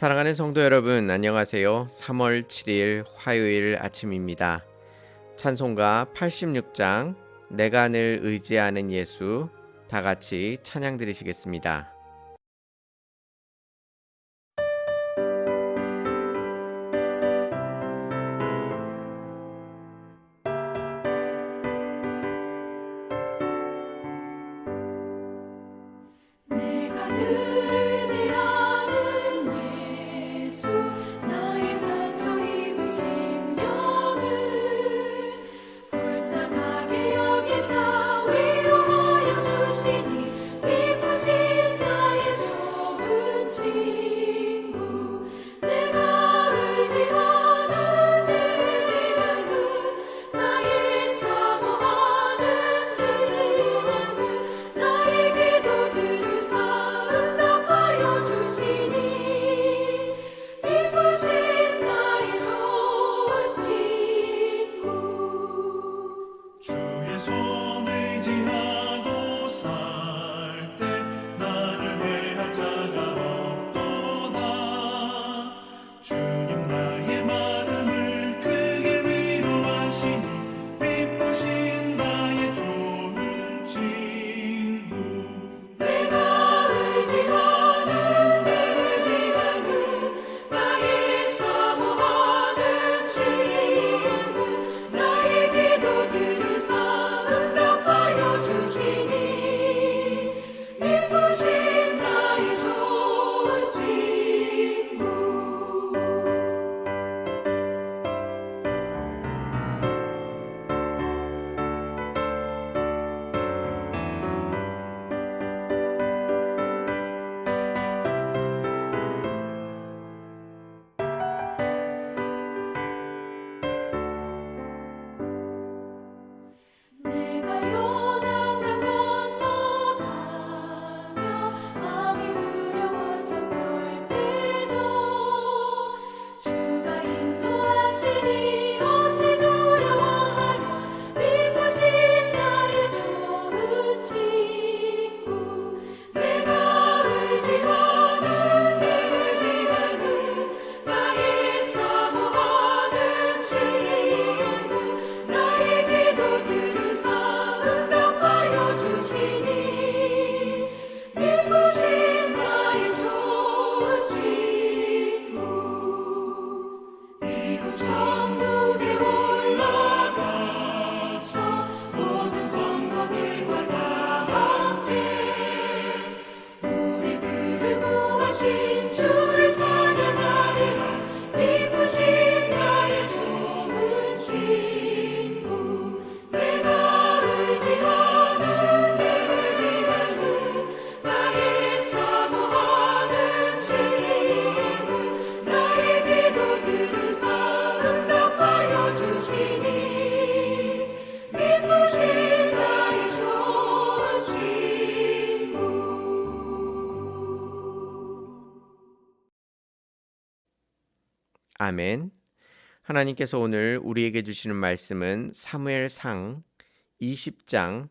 사랑하는 성도 여러분, 안녕하세요. 3월 7일 화요일 아침입니다. 찬송가 86장 내가 늘 의지하는 예수, 다 같이 찬양 드리시겠습니다. 내가 늘 의지하는 예수 나의 상처 입은 심령을 불쌍하게 여기사 위로하여 주시니 기쁘신 나의 좋은 친구 내가 의지하는 내 예수 나의 사모하는 친구 나의 기도 들으사 응답하여 주시니 기쁘신 나의 좋은 친구 주의 손 의지하고 살 때 나를 해할 자가 없도다. 주님 나의 마음을 크게 위로하시니 기쁘신 나의 좋은 친구 내가 의지하는 내 의지하수 나의 사모하는 친구 나의 기도 들으사 응답하여 주시니 기쁘신 나의 좋은 친구 내가 요단강 건너가며 마음이 두려워서 떨 때도 주가 인도하시니 어찌 두려워하랴 기쁘신 나의 좋은 친구 내가 의지하는 내 의지하수 나의 사모하는 친구 나의 기도 들으사 응답하여 주시니 기쁘신 나의 좋은 친구 이곳 천국에 올라가서 모든 성도들과 다 함께 우리들을 구하신 주를 찬양하리라 기쁘신 나의 좋은 친구 내가 의지하는 내 의지하수 나의 사모하는 친구 나의 기도 들으사 응답하여 주시니 기쁘신 나의 좋은 친구 아멘. 하나님께서 오늘 우리에게 주시는 말씀은 사무엘상 20장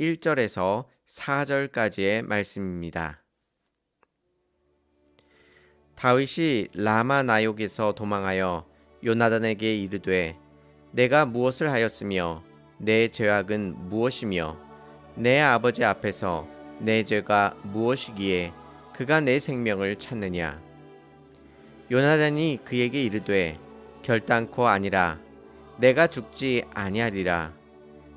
1절에서 4절까지의 말씀입니다. 다윗이 라마 나욕에서 도망하여 요나단에게 이르되 내가 무엇을 하였으며 내 죄악은 무엇이며 내 아버지 앞에서 내 죄가 무엇이기에 그가 내 생명을 찾느냐. 요나단이 그에게 이르되 결단코 아니라 내가 죽지 아니하리라.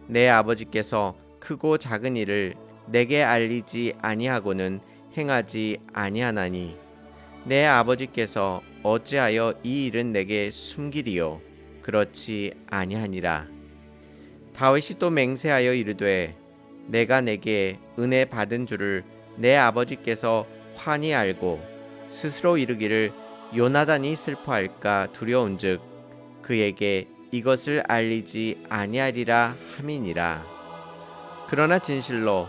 내 아버지께서 크고 작은 일을 내게 알리지 아니하고는 행하지 아니하나니 내 아버지께서 어찌하여 이 일은 내게 숨기리요 그렇지 아니하니라. 다윗이 또 맹세하여 이르되 내가 내게 은혜 받은 줄을 내 아버지께서 환히 알고 스스로 이르기를 요나단이 슬퍼할까 두려운즉 그에게 이것을 알리지 아니하리라 함이니라. 그러나 진실로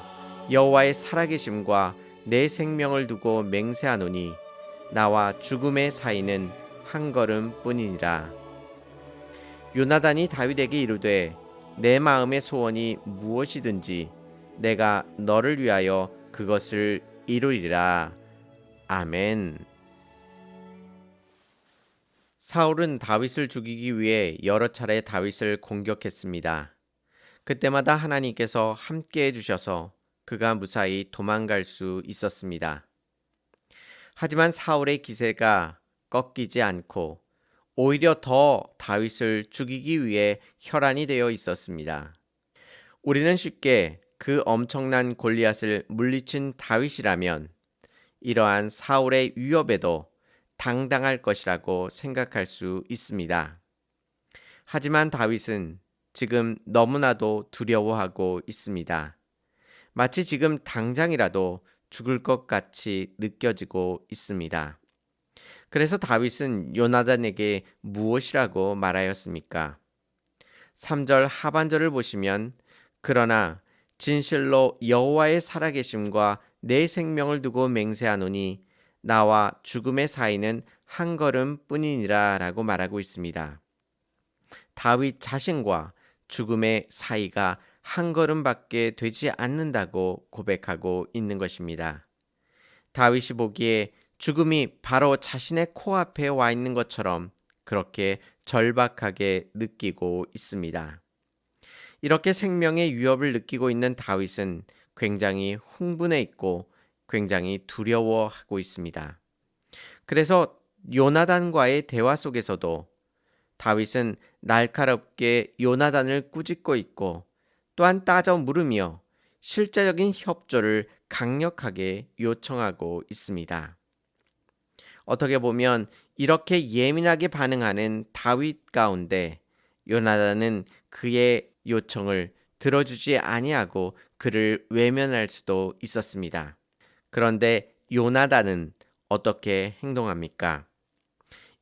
여호와의 살아계심과 내 생명을 두고 맹세하노니 나와 죽음의 사이는 한 걸음뿐이니라. 요나단이 다윗에게 이르되 내 마음의 소원이 무엇이든지 내가 너를 위하여 그것을 이루리라. 아멘. 사울은 다윗을 죽이기 위해 여러 차례 다윗을 공격했습니다. 그때마다 하나님께서 함께 해주셔서 그가 무사히 도망갈 수 있었습니다. 하지만 사울의 기세가 꺾이지 않고 오히려 더 다윗을 죽이기 위해 혈안이 되어 있었습니다. 우리는 쉽게 그 엄청난 골리앗을 물리친 다윗이라면 이러한 사울의 위협에도 당당할 것이라고 생각할 수 있습니다. 하지만 다윗은 지금 너무나도 두려워하고 있습니다. 마치 지금 당장이라도 죽을 것 같이 느껴지고 있습니다. 그래서 다윗은 요나단에게 무엇이라고 말하였습니까? 3절 하반절을 보시면 그러나 진실로 여호와의 살아계심과 내 생명을 두고 맹세하노니 나와 죽음의 사이는 한 걸음뿐이니라 라고 말하고 있습니다. 다윗 자신과 죽음의 사이가 한 걸음밖에 되지 않는다고 고백하고 있는 것입니다. 다윗이 보기에 죽음이 바로 자신의 코앞에 와 있는 것처럼 그렇게 절박하게 느끼고 있습니다. 이렇게 생명의 위협을 느끼고 있는 다윗은 굉장히 흥분해 있고 굉장히 두려워하고 있습니다. 그래서 요나단과의 대화 속에서도 다윗은 날카롭게 요나단을 꾸짖고 있고 또한 따져 물으며 실제적인 협조를 강력하게 요청하고 있습니다. 어떻게 보면 이렇게 예민하게 반응하는 다윗 가운데 요나단은 그의 요청을 들어주지 아니하고 그를 외면할 수도 있었습니다. 그런데 요나단은 어떻게 행동합니까?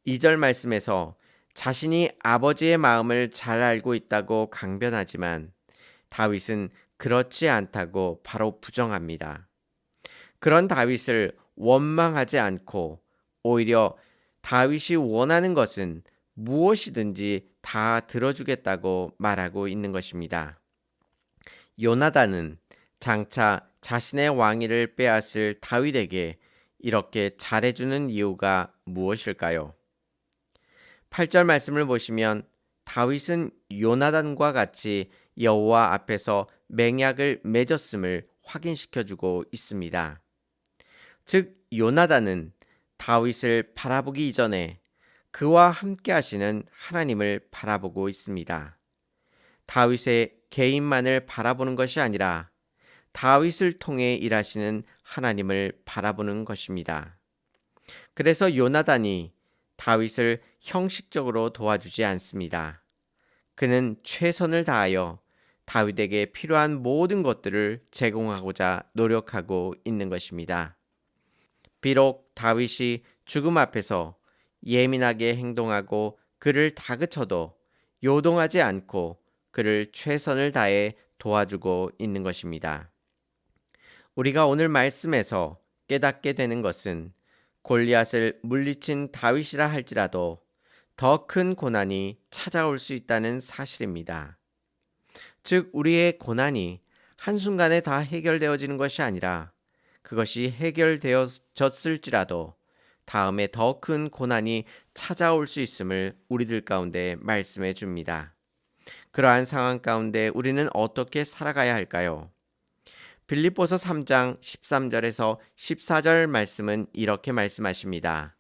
2절 말씀에서 자신이 아버지의 마음을 잘 알고 있다고 강변하지만 다윗은 그렇지 않다고 바로 부정합니다. 그런 다윗을 원망하지 않고 오히려 다윗이 원하는 것은 무엇이든지 다 들어주겠다고 말하고 있는 것입니다. 요나단은 장차 자신의 왕위를 빼앗을 다윗에게 이렇게 잘해주는 이유가 무엇일까요? 8절 말씀을 보시면 다윗은 요나단과 같이 여호와 앞에서 맹약을 맺었음을 확인시켜주고 있습니다. 즉 요나단은 다윗을 바라보기 이전에 그와 함께 하시는 하나님을 바라보고 있습니다. 다윗의 개인만을 바라보는 것이 아니라 다윗을 통해 일하시는 하나님을 바라보는 것입니다. 그래서 요나단이 다윗을 형식적으로 도와주지 않습니다. 그는 최선을 다하여 다윗에게 필요한 모든 것들을 제공하고자 노력하고 있는 것입니다. 비록 다윗이 죽음 앞에서 예민하게 행동하고 그를 다그쳐도 요동하지 않고 그를 최선을 다해 도와주고 있는 것입니다. 우리가 오늘 말씀에서 깨닫게 되는 것은 골리앗을 물리친 다윗이라 할지라도 더 큰 고난이 찾아올 수 있다는 사실입니다. 즉 우리의 고난이 한순간에 다 해결되어지는 것이 아니라 그것이 해결되어졌을지라도 다음에 더 큰 고난이 찾아올 수 있음을 우리들 가운데 말씀해 줍니다. 그러한 상황 가운데 우리는 어떻게 살아가야 할까요? 빌립보서 3장 13절에서 14절 말씀은 이렇게 말씀하십니다.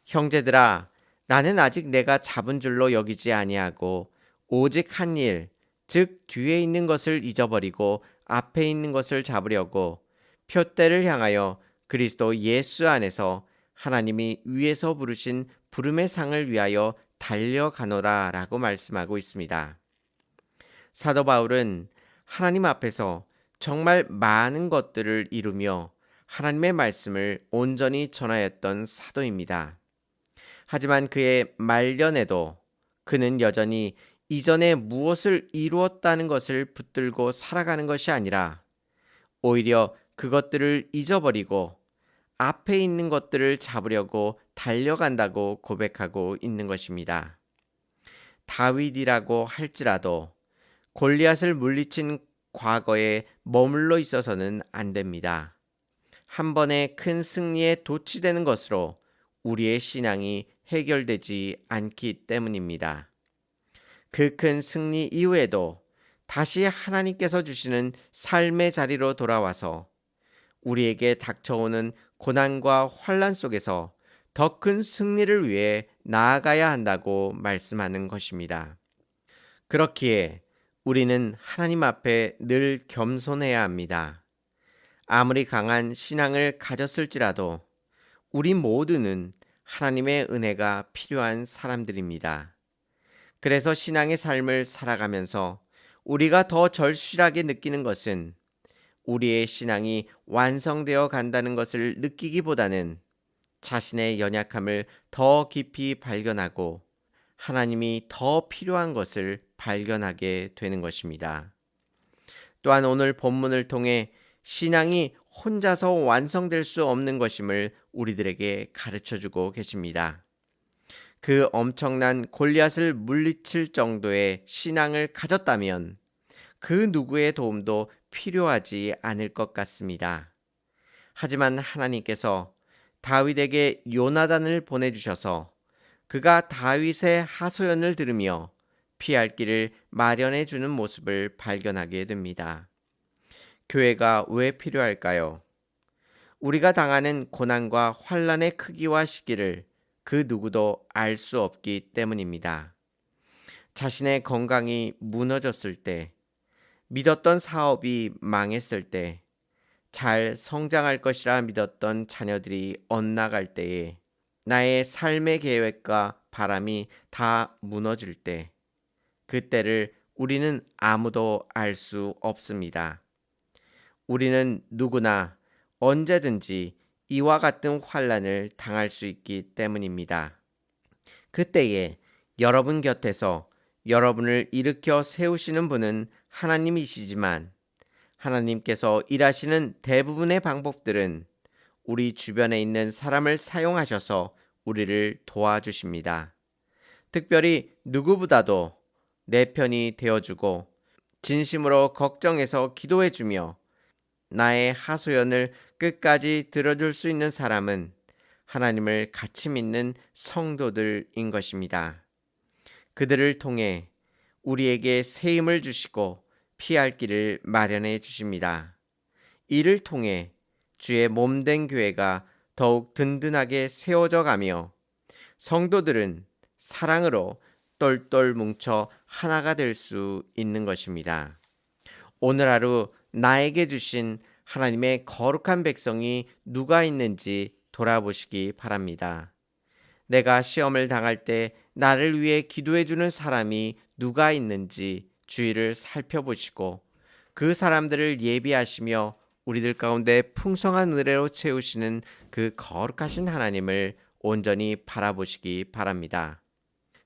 형제들아 나는 아직 내가 잡은 줄로 여기지 아니하고 오직 한 일, 즉 뒤에 있는 것을 잊어버리고 앞에 있는 것을 잡으려고 표대를 향하여 그리스도 예수 안에서 하나님이 위에서 부르신 부름의 상을 위하여 달려가노라 라고 말씀하고 있습니다. 사도 바울은 하나님 앞에서 정말 많은 것들을 이루며 하나님의 말씀을 온전히 전하였던 사도입니다. 하지만 그의 말년에도 그는 여전히 이전에 무엇을 이루었다는 것을 붙들고 살아가는 것이 아니라 오히려 그것들을 잊어버리고 앞에 있는 것들을 잡으려고 달려간다고 고백하고 있는 것입니다. 다윗이라고 할지라도 골리앗을 물리친 과거에 머물러 있어서는 안 됩니다. 한 번의 큰 승리에 도취되는 것으로 우리의 신앙이 해결되지 않기 때문입니다. 그 큰 승리 이후에도 다시 하나님께서 주시는 삶의 자리로 돌아와서 우리에게 닥쳐오는 고난과 환난 속에서 더 큰 승리를 위해 나아가야 한다고 말씀하는 것입니다. 그렇기에 우리는 하나님 앞에 늘 겸손해야 합니다. 아무리 강한 신앙을 가졌을지라도 우리 모두는 하나님의 은혜가 필요한 사람들입니다. 그래서 신앙의 삶을 살아가면서 우리가 더 절실하게 느끼는 것은 우리의 신앙이 완성되어 간다는 것을 느끼기보다는 자신의 연약함을 더 깊이 발견하고 하나님이 더 필요한 것을 발견하게 되는 것입니다. 또한 오늘 본문을 통해 신앙이 혼자서 완성될 수 없는 것임을 우리들에게 가르쳐주고 계십니다. 그 엄청난 골리앗을 물리칠 정도의 신앙을 가졌다면 그 누구의 도움도 필요하지 않을 것 같습니다. 하지만 하나님께서 다윗에게 요나단을 보내주셔서 그가 다윗의 하소연을 들으며 피할 길을 마련해 주는 모습을 발견하게 됩니다. 교회가 왜 필요할까요? 우리가 당하는 고난과 환난의 크기와 시기를 그 누구도 알 수 없기 때문입니다. 자신의 건강이 무너졌을 때, 믿었던 사업이 망했을 때, 잘 성장할 것이라 믿었던 자녀들이 엇나갈 때에, 나의 삶의 계획과 바람이 다 무너질 때, 그때를 우리는 아무도 알 수 없습니다. 우리는 누구나 언제든지 이와 같은 환난을 당할 수 있기 때문입니다. 그때에 여러분 곁에서 여러분을 일으켜 세우시는 분은 하나님이시지만 하나님께서 일하시는 대부분의 방법들은 우리 주변에 있는 사람을 사용하셔서 우리를 도와주십니다. 특별히 누구보다도 내 편이 되어주고 진심으로 걱정해서 기도해주며 나의 하소연을 끝까지 들어줄 수 있는 사람은 하나님을 같이 믿는 성도들인 것입니다. 그들을 통해 우리에게 새 힘을 주시고 피할 길을 마련해 주십니다. 이를 통해 주의 몸된 교회가 더욱 든든하게 세워져 가며 성도들은 사랑으로 똘똘 뭉쳐 하나가 될 수 있는 것입니다. 오늘 하루 나에게 주신 하나님의 거룩한 백성이 누가 있는지 돌아보시기 바랍니다. 내가 시험을 당할 때 나를 위해 기도해 주는 사람이 누가 있는지 주위를 살펴보시고 그 사람들을 예비하시며 우리들 가운데 풍성한 은혜로 채우시는 그 거룩하신 하나님을 온전히 바라보시기 바랍니다.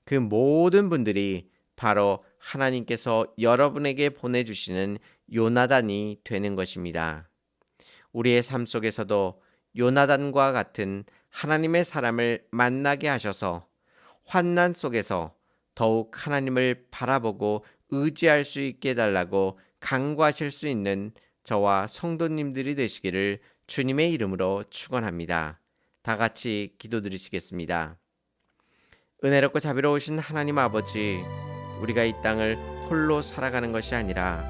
그 모든 분들이 바로 하나님께서 여러분에게 보내주시는 요나단이 되는 것입니다. 우리의 삶 속에서도 요나단과 같은 하나님의 사람을 만나게 하셔서 환난 속에서 더욱 하나님을 바라보고 의지할 수 있게 해달라고 간구하실 수 있는 저와 성도님들이 되시기를 주님의 이름으로 축원합니다. 다 같이 기도드리시겠습니다. 은혜롭고 자비로우신 하나님 아버지, 우리가 이 땅을 홀로 살아가는 것이 아니라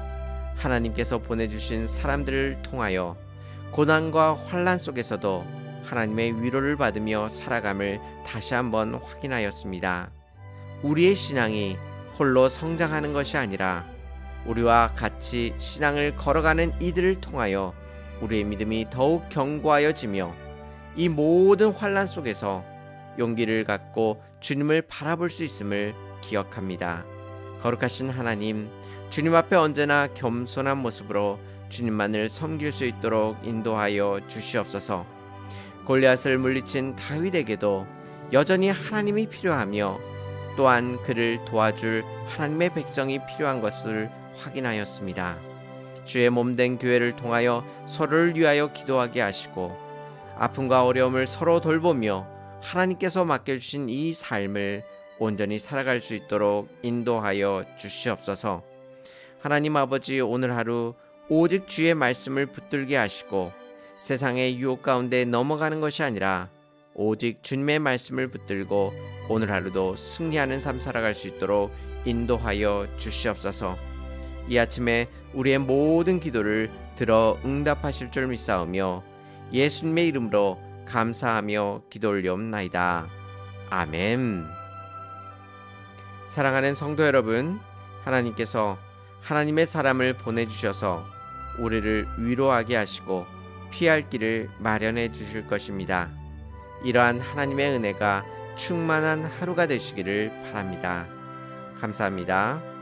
하나님께서 보내주신 사람들을 통하여 고난과 환난 속에서도 하나님의 위로를 받으며 살아감을 다시 한번 확인하였습니다. 우리의 신앙이 홀로 성장하는 것이 아니라 우리와 같이 신앙을 걸어가는 이들을 통하여 우리의 믿음이 더욱 견고하여지며 이 모든 환난 속에서 용기를 갖고 주님을 바라볼 수 있음을 기억합니다. 거룩하신 하나님, 주님 앞에 언제나 겸손한 모습으로 주님만을 섬길 수 있도록 인도하여 주시옵소서. 골리앗을 물리친 다윗에게도 여전히 하나님이 필요하며 또한 그를 도와줄 하나님의 백성이 필요한 것을 확인하였습니다. 주의 몸된 교회를 통하여 서로를 위하여 기도하게 하시고 아픔과 어려움을 서로 돌보며 하나님께서 맡겨주신 이 삶을 온전히 살아갈 수 있도록 인도하여 주시옵소서. 하나님 아버지, 오늘 하루 오직 주의 말씀을 붙들게 하시고 세상의 유혹 가운데 넘어가는 것이 아니라 오직 주님의 말씀을 붙들고 오늘 하루도 승리하는 삶 살아갈 수 있도록 인도하여 주시옵소서. 이 아침에 우리의 모든 기도를 들어 응답하실 줄 믿사오며 예수님의 이름으로 감사하며 기도 올리옵나이다. 아멘. 사랑하는 성도 여러분, 하나님께서 하나님의 사람을 보내주셔서 우리를 위로하게 하시고 피할 길을 마련해 주실 것입니다. 이러한 하나님의 은혜가 충만한 하루가 되시기를 바랍니다. 감사합니다.